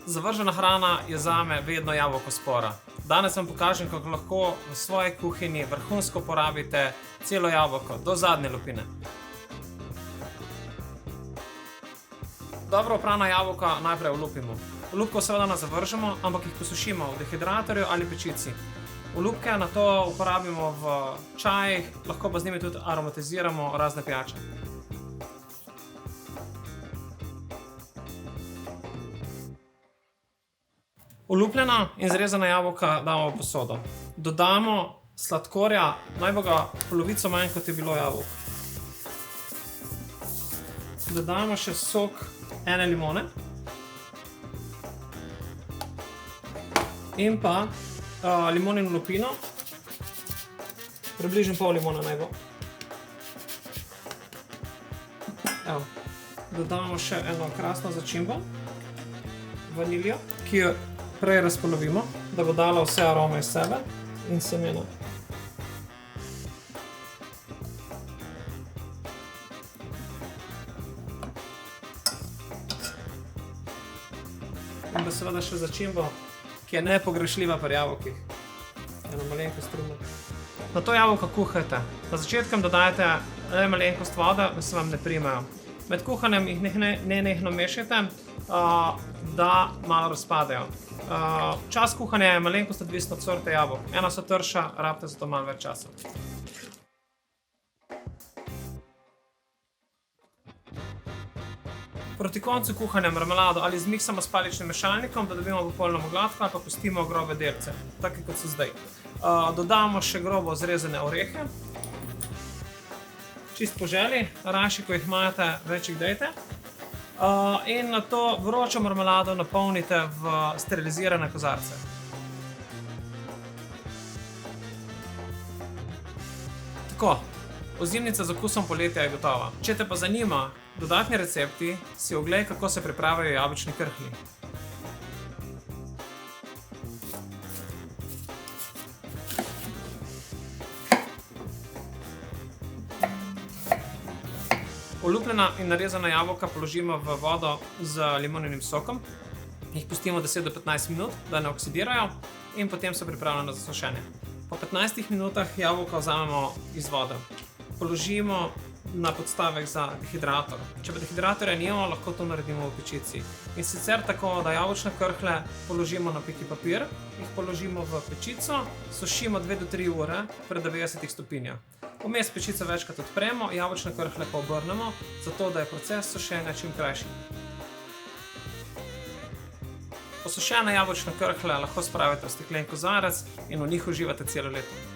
Zavržena hrana je zame vedno jabolko spora. Danes vam pokažem, kako lahko v svoji kuhinji vrhunsko porabite celo jabolko, do zadnje lupine. Dobro oprana jabolka najprej olupimo. Olupko seveda ne zavržemo, ampak jih posušimo v dehidratorju ali pečici. Olupke nato uporabimo v čajih, lahko pa z njimi tudi aromatiziramo razne pijače. Olupljena in zrezana jabolka damo v posodo. Dodamo sladkorja, naj bo ga polovico manj, kot je bilo jabolk. Dodamo še sok ene limone. In pa limonino lupino. Približno pol limona naj bo. Evo. Dodamo še eno krasno začimbo. Vaniljo, ki jo prej razpolovimo, da bo dala vse arome iz sebe in semena. In pa seveda še začimbo, ki je nepogrešljiva pri jabolkih. Eno malenkost rumno. Nato jabolka kuhajte. Na začetku dodajte le malenkost vode, da se vam ne primejo. Med kuhanjem jih nenehno mešajte, da malo razpadejo. Čas kuhanja je malenkost odvisno od sorte jabolk. Ena so trša, rabite zato malo več časa. Proti koncu kuhanja marmelado ali zmiksamo s paličnim mešalnikom, da dobimo popolnoma gladko, ali pa pustimo grobe delce, take kot so zdaj. Dodamo še grobo zrezane orehe. Čist po želji, rajši, ko jih imate, več jih dajte. In nato vročo marmelado napolnite v sterilizirane kozarce. Tako, ozimnica z okusom poletja je gotova. Če te pa zanima dodatni recepti, si oglej, kako se pripravijo jabolčni krhlji. Olupljena in narezana jabolka položimo v vodo z limoninim sokom. Jih pustimo 10 do 15 minut, da ne oksidirajo, in potem so pripravljene za sušenje. Po 15 minutah jabolka vzamemo iz vode. Položimo na podstavek za dehidrator. Če pa dehidratorja nimamo, lahko to naredimo v pečici. In sicer tako, da jabolčne krhlje položimo na peki papir, jih položimo v pečico, sušimo 2 do 3 ure pri 90 stopinjah. Vmes pečico večkrat odpremo, jabolčne krhlje pa obrnemo, zato da je proces sušenja čim krajši. Posušene jabolčne krhlje lahko spravite v steklen kozarec in v njih uživate celo leto.